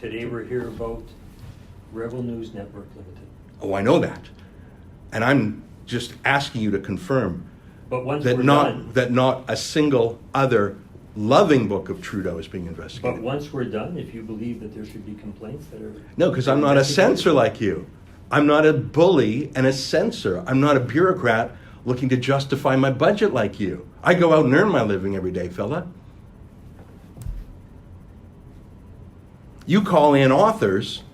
Today we're here about Rebel News Network Limited. Oh, I know that. And I'm just asking you to confirm But once that we're not done, that not a single other loving book of Trudeau is being investigated. but once we're done, if you believe that there should be complaints that are... No, because I'm not a censor like you. I'm not a bully and a censor. I'm not a bureaucrat looking to justify my budget like you. I go out and earn my living every day, fella. You call in authors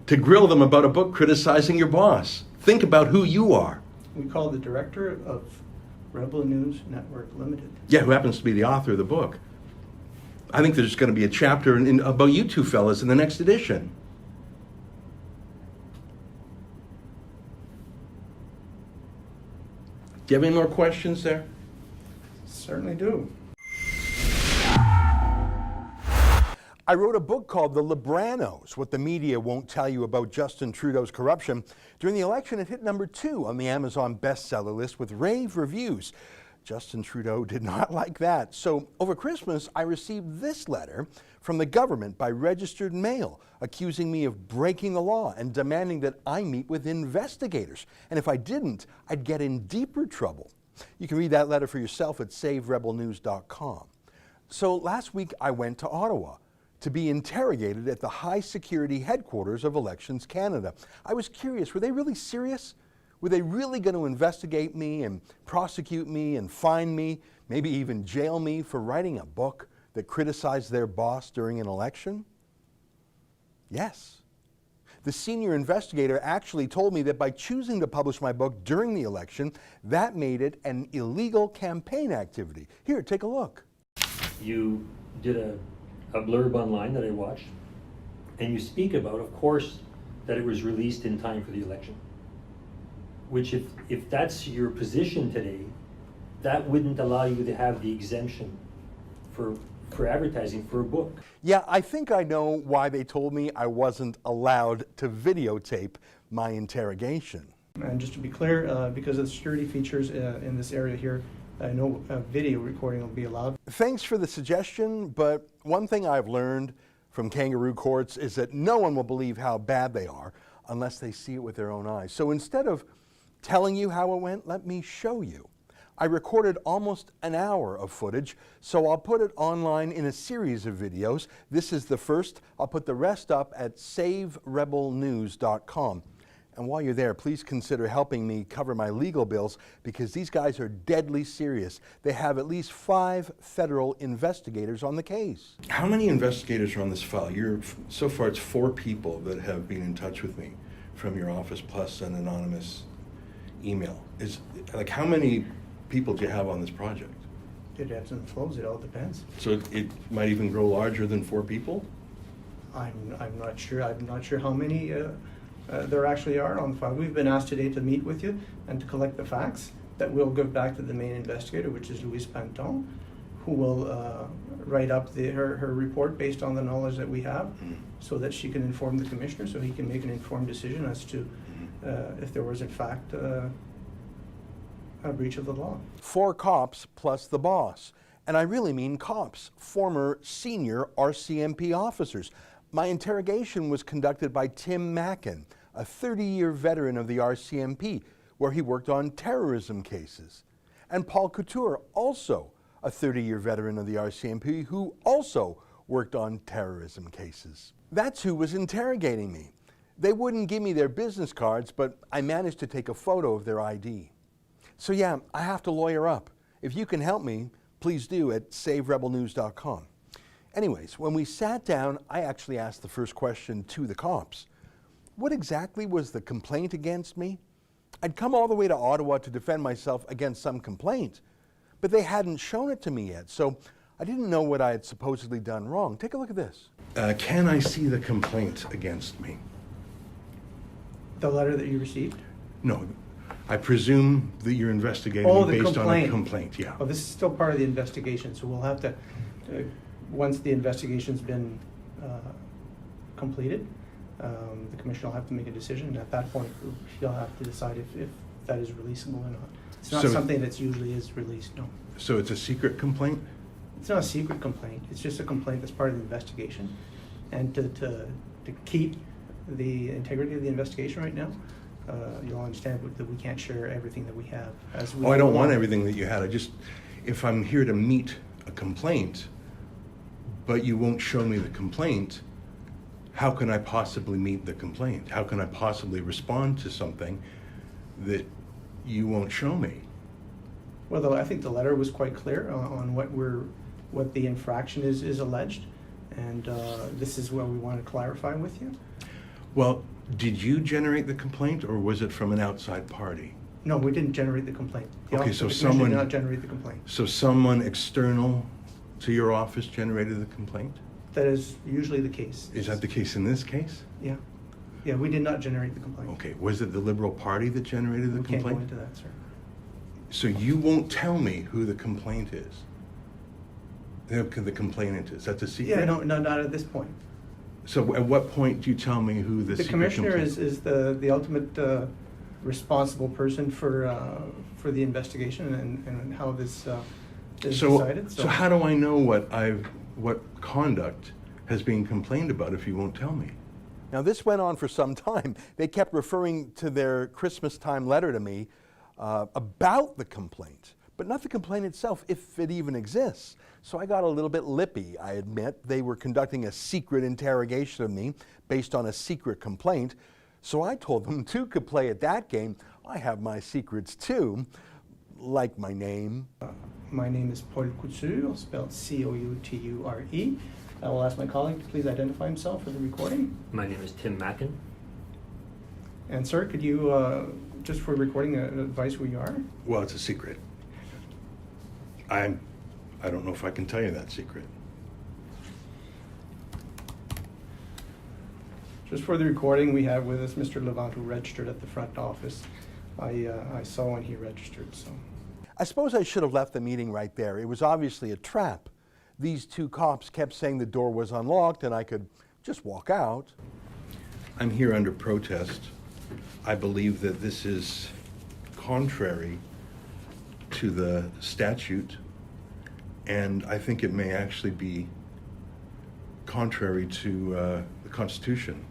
to grill them about a book criticizing your boss. Think about who you are. We call the director of Rebel News Network Limited. Yeah, who happens to be the author of the book. I think there's going to be a chapter about you two fellas in the next edition. Do you have any more questions there? Certainly do. I wrote a book called The Libranos, What the Media Won't Tell You About Justin Trudeau's Corruption. During the election, it hit number 2 on the Amazon bestseller list with rave reviews. Justin Trudeau did not like that. So over Christmas, I received this letter from the government by registered mail, accusing me of breaking the law and demanding that I meet with investigators. And if I didn't, I'd get in deeper trouble. You can read that letter for yourself at saverebelnews.com. So last week, I went to Ottawa to be interrogated at the high security headquarters of Elections Canada. I was curious, were they really serious? Were they really going to investigate me and prosecute me and fine me, maybe even jail me for writing a book that criticized their boss during an election? Yes. The senior investigator actually told me that by choosing to publish my book during the election, that made it an illegal campaign activity. Here, take a look. You did a blurb online that I watched, and you speak about, of course, that it was released in time for the election. Which, if that's your position today, that wouldn't allow you to have the exemption for advertising for a book. Yeah, I think I know why they told me I wasn't allowed to videotape my interrogation. And just to be clear, because of the security features in this area here, no video recording will be allowed. Thanks for the suggestion, but one thing I've learned from kangaroo courts is that no one will believe how bad they are unless they see it with their own eyes. So instead of telling you how it went, let me show you. I recorded almost an hour of footage, so I'll put it online in a series of videos. This is the first. I'll put the rest up at saverebelnews.com. And while you're there, please consider helping me cover my legal bills, because these guys are deadly serious. They have at least 5 federal investigators on the case. How many investigators are on this file? So far, it's 4 people that have been in touch with me from your office, plus an anonymous email. How many people do you have on this project? It ebbs and flows. It all depends. So it might even grow larger than 4 people? I'm not sure. I'm not sure how many there actually are on the file. We've been asked today to meet with you and to collect the facts that we'll give back to the main investigator, which is Louise Panton, who will write up her report based on the knowledge that we have, so that she can inform the commissioner, so he can make an informed decision as to if there was in fact a breach of the law. 4 cops plus the boss. And I really mean cops, former senior RCMP officers. My interrogation was conducted by Tim Mackin, a 30-year veteran of the RCMP, where he worked on terrorism cases. And Paul Couture, also a 30-year veteran of the RCMP, who also worked on terrorism cases. That's who was interrogating me. They wouldn't give me their business cards, but I managed to take a photo of their ID. So yeah, I have to lawyer up. If you can help me, please do at saverebelnews.com. Anyways, when we sat down, I actually asked the first question to the cops. What exactly was the complaint against me? I'd come all the way to Ottawa to defend myself against some complaint, but they hadn't shown it to me yet, so I didn't know what I had supposedly done wrong. Take a look at this. Can I see the complaint against me? The letter that you received? No, I presume that you're investigating me based on a complaint, yeah. Oh, this is still part of the investigation, so we'll have to, once the investigation's been completed, the commission will have to make a decision, and at that point, he'll have to decide if that is releasable or not. It's not something that's usually is released, no. So it's a secret complaint? It's not a secret complaint. It's just a complaint that's part of the investigation. and to keep the integrity of the investigation right now, you'll understand that we can't share everything that we have. I don't want everything that you had. If I'm here to meet a complaint, but you won't show me the complaint, how can I possibly meet the complaint? How can I possibly respond to something that you won't show me? Well, though, I think the letter was quite clear on what the infraction is alleged, and this is what we want to clarify with you. Well, did you generate the complaint, or was it from an outside party? No, we didn't generate the complaint. The Okay, office so of the Commissioner someone did not generate the complaint. So someone external to your office generated the complaint? That is usually the case. Is that the case in this case? Yeah. Yeah, we did not generate the complaint. Okay, was it the Liberal Party that generated the We can't go complaint? into that, sir. So you won't tell me who the complaint is? The complainant is? That's a secret? Yeah, no, not at this point. So at what point do you tell me who the The secret commissioner complaint is the ultimate responsible person for the investigation and how this is decided. So how do I know what conduct has been complained about if you won't tell me? Now this went on for some time. They kept referring to their Christmas time letter to me about the complaint, but not the complaint itself, if it even exists. So I got a little bit lippy, I admit. They were conducting a secret interrogation of me based on a secret complaint. So I told them two could play at that game. I have my secrets too, like my name. My name is Paul Couture, spelled C-O-U-T-U-R-E. I will ask my colleague to please identify himself for the recording. My name is Tim Mackin. And sir, could you, just for recording, advise who you are? Well, it's a secret. I don't know if I can tell you that secret. Just for the recording, we have with us Mr. Levant, who registered at the front office. I saw when he registered, so. I suppose I should have left the meeting right there. It was obviously a trap. These two cops kept saying the door was unlocked and I could just walk out. I'm here under protest. I believe that this is contrary to the statute, and I think it may actually be contrary to the Constitution.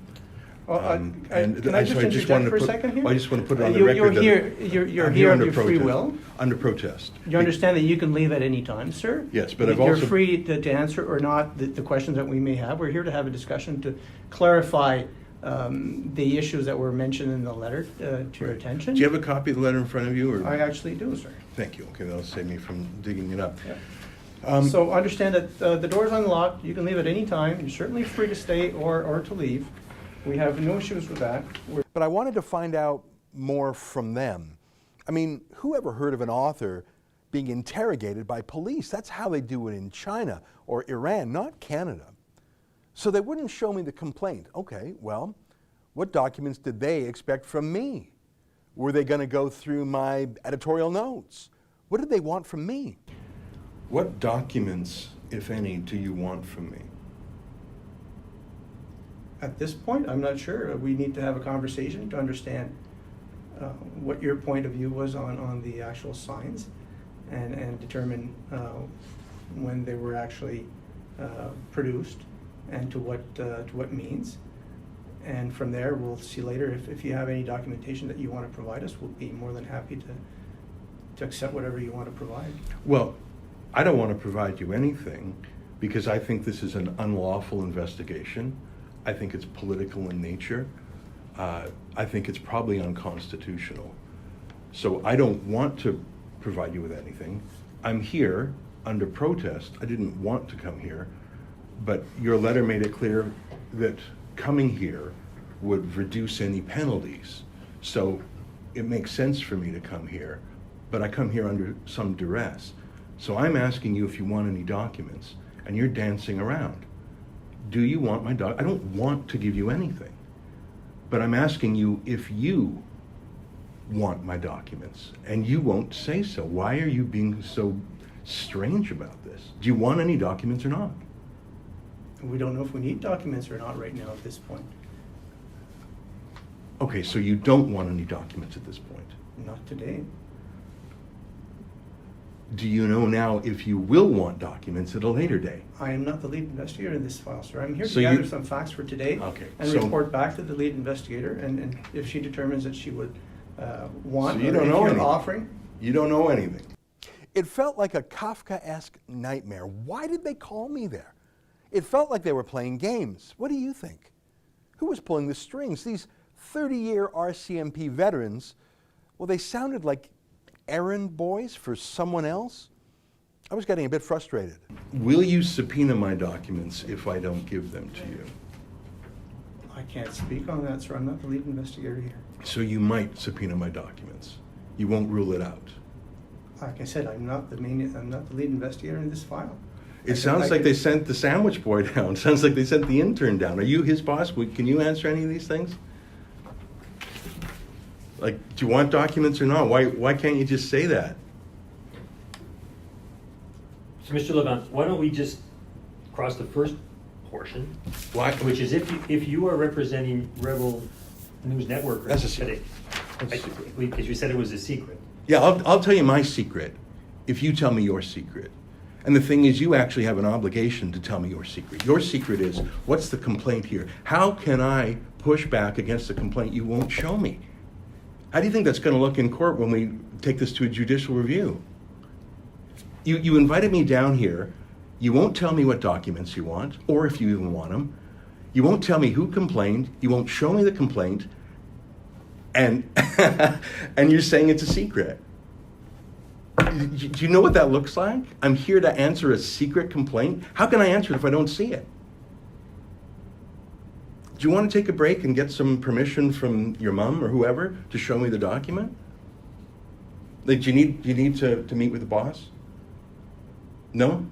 Well, can I just so interject for a second here? I just want to put it on the You're record. You're I'm here under of your free protest. will. Under protest. You understand that you can leave at any time, sir? Yes, but I've You're also... free to answer or not the questions that we may have. We're here to have a discussion to clarify the issues that were mentioned in the letter to your attention. Do you have a copy of the letter in front of you? Or? I actually do, sir. Thank you. Okay, that'll save me from digging it up. Yeah. So understand that the door is unlocked. You can leave at any time. You're certainly free to stay or to leave. We have no issues with that. But I wanted to find out more from them. I mean, who ever heard of an author being interrogated by police? That's how they do it in China or Iran, not Canada. So they wouldn't show me the complaint. Okay, well, what documents did they expect from me? Were they going to go through my editorial notes? What did they want from me? What documents, if any, do you want from me? At this point, I'm not sure. We need to have a conversation to understand what your point of view was on the actual signs and determine when they were actually produced and to what means. And from there, we'll see later if you have any documentation that you want to provide us, we'll be more than happy to accept whatever you want to provide. Well, I don't want to provide you anything because I think this is an unlawful investigation. I think it's political in nature. I think it's probably unconstitutional. So I don't want to provide you with anything. I'm here under protest. I didn't want to come here, but your letter made it clear that coming here would reduce any penalties. So it makes sense for me to come here, but I come here under some duress. So I'm asking you if you want any documents, and you're dancing around. Do you want my doc? I don't want to give you anything, but I'm asking you if you want my documents, and you won't say so. Why are you being so strange about this? Do you want any documents or not? We don't know if we need documents or not right now at this point. Okay, so you don't want any documents at this point? Not today. Do you know now if you will want documents at a later day? I am not the lead investigator in this file, sir. I'm here So to gather you- some facts for today Okay, and so- report back to the lead investigator, and if she determines that she would want, So you or don't if know you're anything. offering. You don't know anything. It felt like a Kafkaesque nightmare. Why did they call me there? It felt like they were playing games. What do you think? Who was pulling the strings? These 30-year RCMP veterans, well, they sounded like errand boys for someone else. I was getting a bit frustrated. Will you subpoena my documents if I don't give them to you? I can't speak on that, sir. I'm not the lead investigator here. So you might subpoena my documents. You won't rule it out. Like I said, I'm not the lead investigator in this file. It sounds like they sent the sandwich boy down. Sounds like they sent the intern down. Are you his boss? Can you answer any of these things? Like, do you want documents or not? Why can't you just say that? So, Mr. Levant, why don't we just cross the first portion, Why? which is if you are representing Rebel News Network That's a secret. because you said it was a secret. Yeah, I'll tell you my secret if you tell me your secret. And the thing is, you actually have an obligation to tell me your secret. Your secret is, what's the complaint here? How can I push back against the complaint you won't show me? How do you think that's going to look in court when we take this to a judicial review? You invited me down here. You won't tell me what documents you want, or if you even want them. You won't tell me who complained. You won't show me the complaint. And, and you're saying it's a secret. Do you know what that looks like? I'm here to answer a secret complaint. How can I answer it if I don't see it? Do you want to take a break and get some permission from your mom or whoever to show me the document? Like, do you need to meet with the boss? No?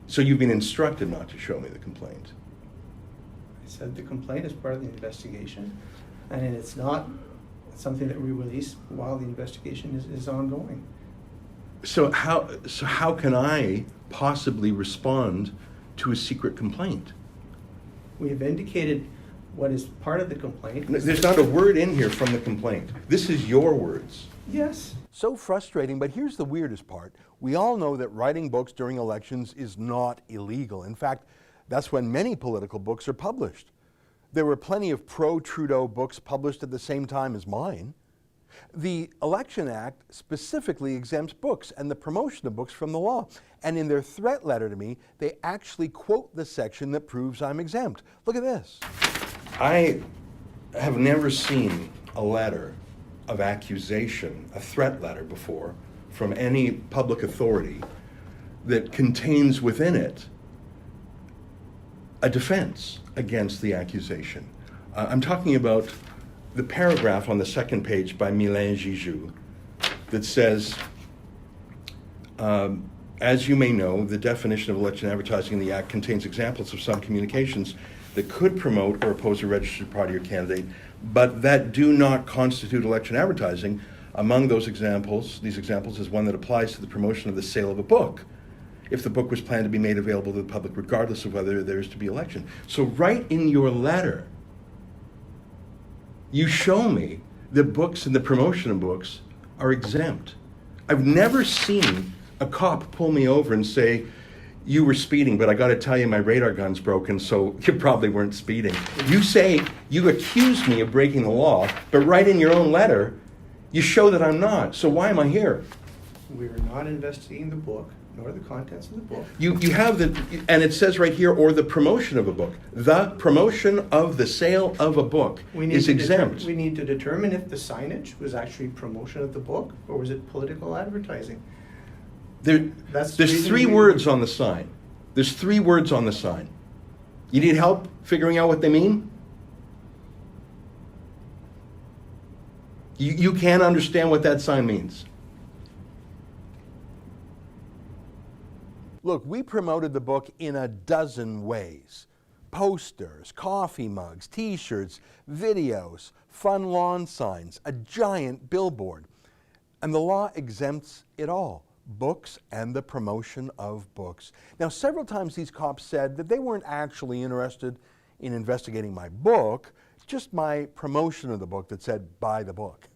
So you've been instructed not to show me the complaint. I said the complaint is part of the investigation, and it's not something that we release while the investigation is ongoing. So how can I possibly respond to a secret complaint? We have indicated what is part of the complaint. There's not a word in here from the complaint. This is your words. Yes. So frustrating, but here's the weirdest part. We all know that writing books during elections is not illegal. In fact, that's when many political books are published. There were plenty of pro-Trudeau books published at the same time as mine. The Election Act specifically exempts books and the promotion of books from the law. And in their threat letter to me, they actually quote the section that proves I'm exempt. Look at this. I have never seen a letter of accusation, a threat letter before, from any public authority that contains within it a defense against the accusation. I'm talking about the paragraph on the second page by Mylène Jijou that says, as you may know, the definition of election advertising in the Act contains examples of some communications that could promote or oppose a registered party or candidate, but that do not constitute election advertising. Among these examples is one that applies to the promotion of the sale of a book, if the book was planned to be made available to the public regardless of whether there is to be election. So right in your letter, you show me that books and the promotion of books are exempt. I've never seen a cop pull me over and say, you were speeding, but I got to tell you, my radar gun's broken, so you probably weren't speeding. You accuse me of breaking the law, but right in your own letter, you show that I'm not. So why am I here? We're not investigating the book, nor the contents of the book. You have and it says right here, or the promotion of a book. The promotion of the sale of a book is exempt. We need to determine if the signage was actually promotion of the book, or was it political advertising? There's three words on the sign. There's 3 words on the sign. You need help figuring out what they mean? You can't understand what that sign means. Look, we promoted the book in a dozen ways. Posters, coffee mugs, t-shirts, videos, fun lawn signs, a giant billboard. And the law exempts it all. Books and the promotion of books. Now, several times these cops said that they weren't actually interested in investigating my book, just my promotion of the book that said, buy the book.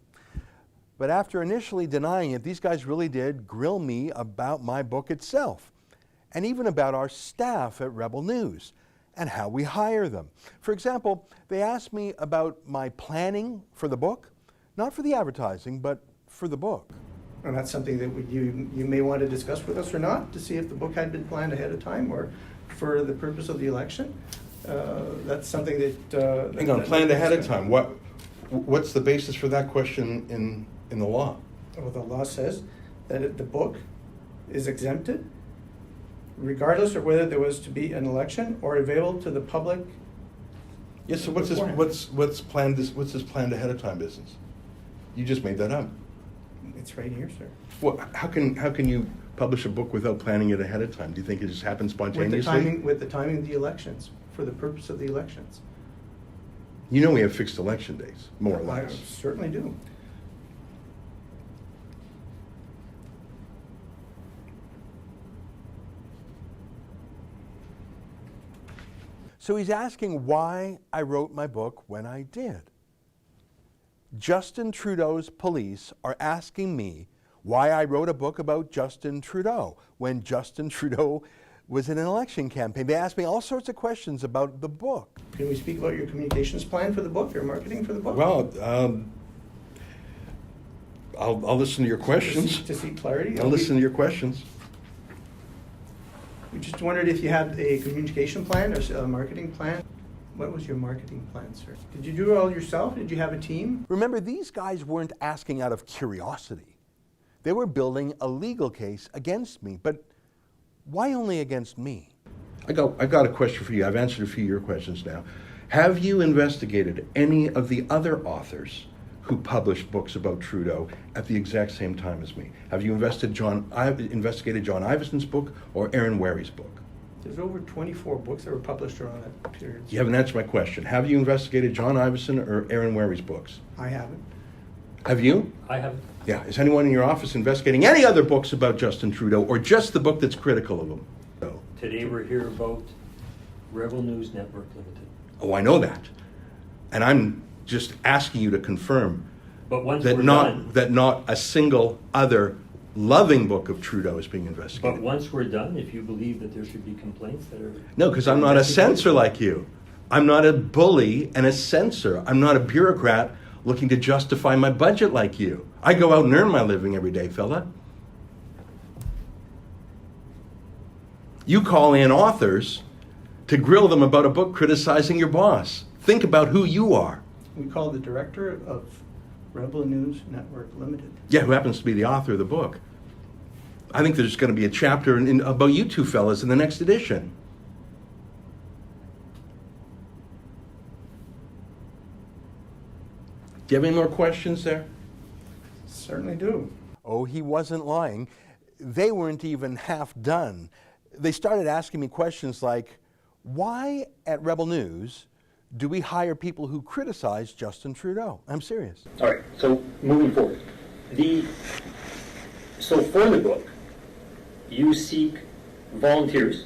But after initially denying it, these guys really did grill me about my book itself, and even about our staff at Rebel News and how we hire them. For example, they asked me about my planning for the book, not for the advertising, but for the book. And that's something that you may want to discuss with us or not, to see if the book had been planned ahead of time or for the purpose of the election. That's something that... Hang on, planned ahead of time. What's the basis for that question in the law? Well, the law says that the book is exempted regardless of whether there was to be an election or available to the public. Yes, so what's this planned ahead of time business? You just made that up. It's right here, sir. Well, how can you publish a book without planning it ahead of time? Do you think it just happens spontaneously? With the timing of the elections, for the purpose of the elections. You know we have fixed election days, more or I less. certainly do. So he's asking why I wrote my book when I did. Justin Trudeau's police are asking me why I wrote a book about Justin Trudeau when Justin Trudeau was in an election campaign. They asked me all sorts of questions about the book. Can we speak about your communications plan for the book, your marketing for the book? Well, I'll listen to your questions. To seek clarity? I'll listen to your questions. We just wondered if you had a communication plan or a marketing plan. What was your marketing plan, sir? Did you do it all yourself? Did you have a team? Remember, these guys weren't asking out of curiosity. They were building a legal case against me. But why only against me? I've got a question for you. I've answered a few of your questions now. Have you investigated any of the other authors who published books about Trudeau at the exact same time as me? Have you investigated John Ivison's book or Aaron Wary's book? There's over 24 books that were published around that period. You haven't answered my question. Have you investigated John Ivison or Aaron Wary's books? I haven't. Have you? I haven't. Yeah. Is anyone in your office investigating any other books about Justin Trudeau or just the book that's critical of him? No. Today we're here about Rebel News Network Limited. Oh, I know that. And I'm just asking you to confirm But once that we're not done, a single other loving book of Trudeau is being investigated. but once we're done, if you believe that there should be complaints that are... No, because I'm not a censor like you. I'm not a bully and a censor. I'm not a bureaucrat looking to justify my budget like you. I go out and earn my living every day, fella. You call in authors to grill them about a book criticizing your boss. Think about who you are. We call the director of Rebel News Network Limited. Yeah, who happens to be the author of the book. I think there's going to be a chapter about you two fellas in the next edition. Do you have any more questions there? Certainly do. Oh, he wasn't lying. They weren't even half done. They started asking me questions like, why at Rebel News do we hire people who criticize Justin Trudeau? I'm serious. All right, so moving forward. So for the book, you seek volunteers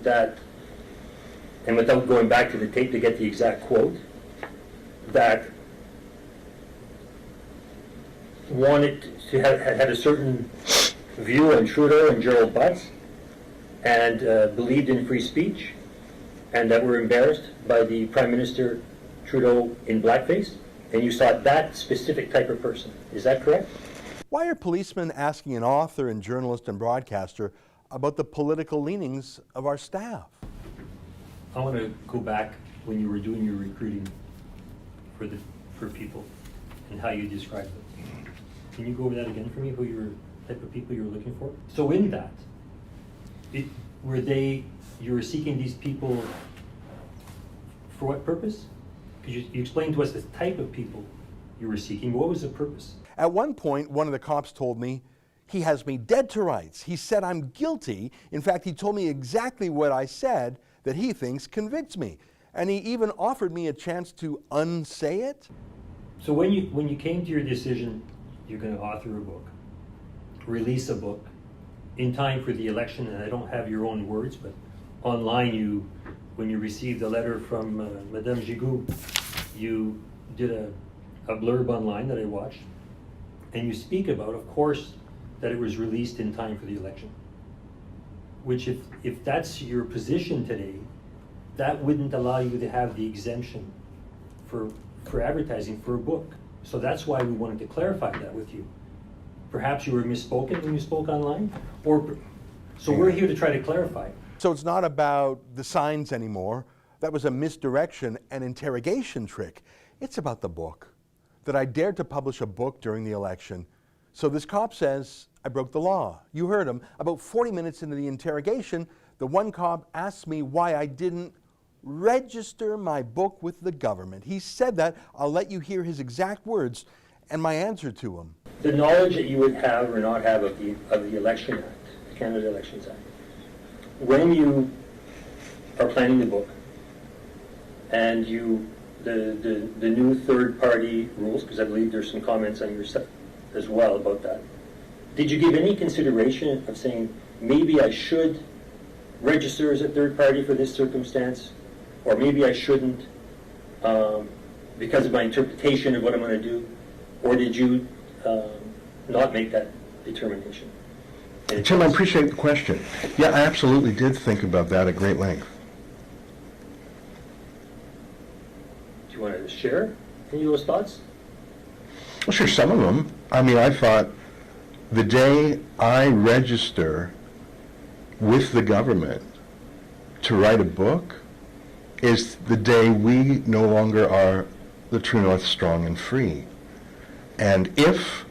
that, and without going back to the tape to get the exact quote, that wanted to have had a certain view on Trudeau and Gerald Butts, and believed in free speech, and that were embarrassed by the Prime Minister Trudeau in blackface, and you sought that specific type of person. Is that correct? Why are policemen asking an author and journalist and broadcaster about the political leanings of our staff? I want to go back when you were doing your recruiting for people and how you described them. Can you go over that again for me, type of people you were looking for? So in that, you were seeking these people for what purpose? Because you explained to us the type of people you were seeking. What was the purpose? At one point, one of the cops told me, he has me dead to rights. He said I'm guilty. In fact, he told me exactly what I said that he thinks convicts me. And he even offered me a chance to unsay it. So when you came to your decision, you're going to author a book, release a book, in time for the election, and I don't have your own words, but online when you received a letter from Madame Gigoux, you did a blurb online that I watched, and you speak about, of course, that it was released in time for the election. Which if that's your position today, that wouldn't allow you to have the exemption for advertising for a book. So that's why we wanted to clarify that with you. Perhaps you were misspoken when you spoke online, so we're here to try to clarify. So it's not about the signs anymore. That was a misdirection and interrogation trick. It's about the book, that I dared to publish a book during the election. So this cop says I broke the law. You heard him. About 40 minutes into the interrogation, the one cop asked me why I didn't register my book with the government. He said that. I'll let you hear his exact words and my answer to him. The knowledge that you would have or not have of the Election Act, the Canada Elections Act, when you are planning the book and the new third-party rules, because I believe there's some comments on your site as well about that, did you give any consideration of saying, maybe I should register as a third party for this circumstance, or maybe I shouldn't because of my interpretation of what I'm going to do, or did you not make that determination? Tim, I appreciate the question. Yeah, I absolutely did think about that at great length. Do you want to share any of those thoughts? Well, sure, some of them. I mean, I thought the day I register with the government to write a book is the day we no longer are the True North strong and free. And if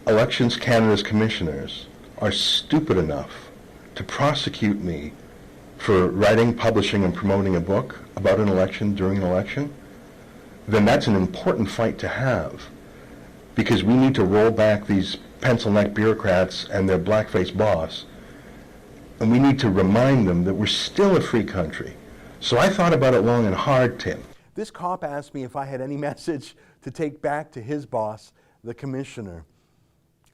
Elections Canada's commissioners are stupid enough to prosecute me for writing, publishing, and promoting a book about an election during an election, then that's an important fight to have, because we need to roll back these pencil-neck bureaucrats and their blackface boss, and we need to remind them that we're still a free country. So I thought about it long and hard, Tim. This cop asked me if I had any message to take back to his boss, the commissioner.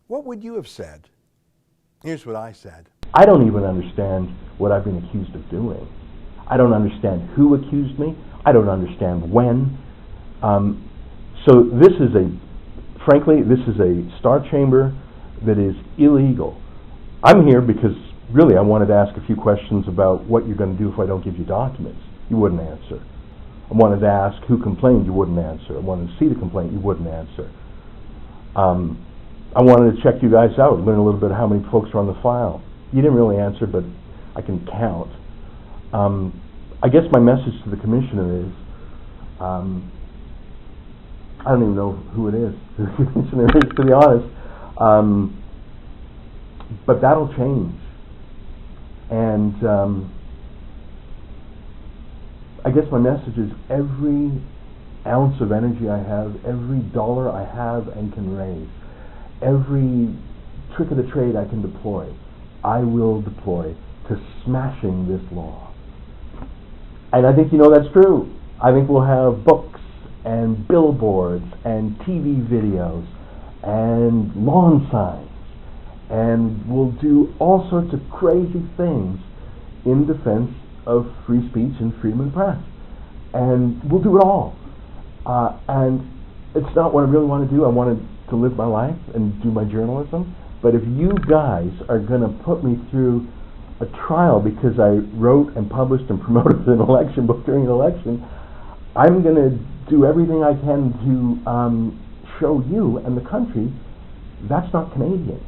What would you have said? Here's what I said. I don't even understand what I've been accused of doing. I don't understand who accused me. I don't understand when. So this is frankly, this is a star chamber that is illegal. I'm here because really I wanted to ask a few questions about what you're going to do if I don't give you documents. You wouldn't answer. I wanted to ask who complained. You wouldn't answer. I wanted to see the complaint. You wouldn't answer. I wanted to check you guys out, learn a little bit how many folks are on the file. You didn't really answer, but I can count. I guess my message to the commissioner is, I don't even know who it is, who the commissioner is, to be honest. But that'll change. And I guess my message is every ounce of energy I have, every dollar I have and can raise, every trick of the trade I can deploy, I will deploy to smashing this law. And I think you know that's true. I think we'll have books and billboards and TV videos and lawn signs, and we'll do all sorts of crazy things in defense of free speech and freedom of the press. And we'll do it all. And it's not what I really want to do. I wanted to live my life and do my journalism. But if you guys are going to put me through a trial because I wrote and published and promoted an election book during an election, I'm going to do everything I can to show you and the country that's not Canadian.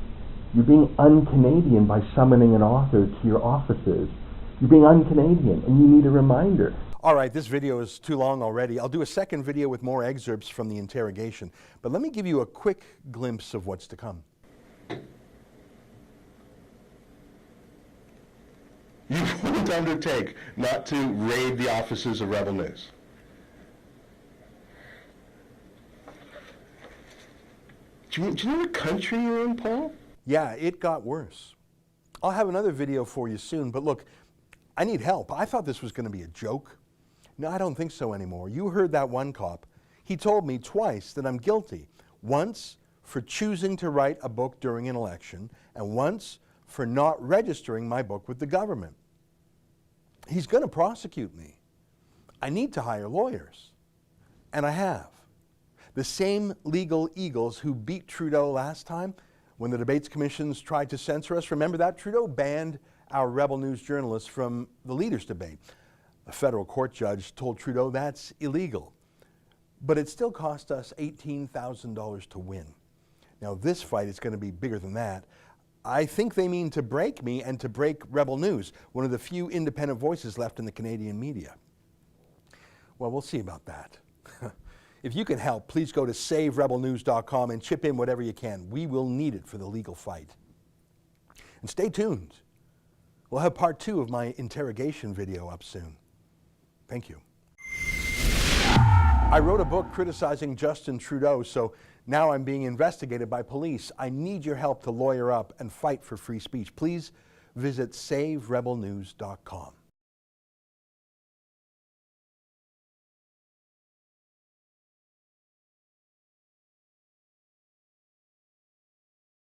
You're being un-Canadian by summoning an author to your offices. You're being un-Canadian, and you need a reminder. All right, this video is too long already. I'll do a second video with more excerpts from the interrogation. But let me give you a quick glimpse of what's to come. You wouldn't undertake not to raid the offices of Rebel News. Do you know what country you're in, Paul? Yeah, it got worse. I'll have another video for you soon, but look, I need help. I thought this was going to be a joke. No, I don't think so anymore. You heard that one cop. He told me twice that I'm guilty. Once for choosing to write a book during an election, and once for not registering my book with the government. He's going to prosecute me. I need to hire lawyers, and I have. The same legal eagles who beat Trudeau last time when the debates commissions tried to censor us. Remember that? Trudeau banned our Rebel News journalists from the leaders' debate. A federal court judge told Trudeau that's illegal. But it still cost us $18,000 to win. Now this fight is going to be bigger than that. I think they mean to break me and to break Rebel News, one of the few independent voices left in the Canadian media. Well, we'll see about that. If you can help, please go to saverebelnews.com and chip in whatever you can. We will need it for the legal fight. And stay tuned. We'll have part 2 of my interrogation video up soon. Thank you. I wrote a book criticizing Justin Trudeau, so now I'm being investigated by police. I need your help to lawyer up and fight for free speech. Please visit saverebelnews.com.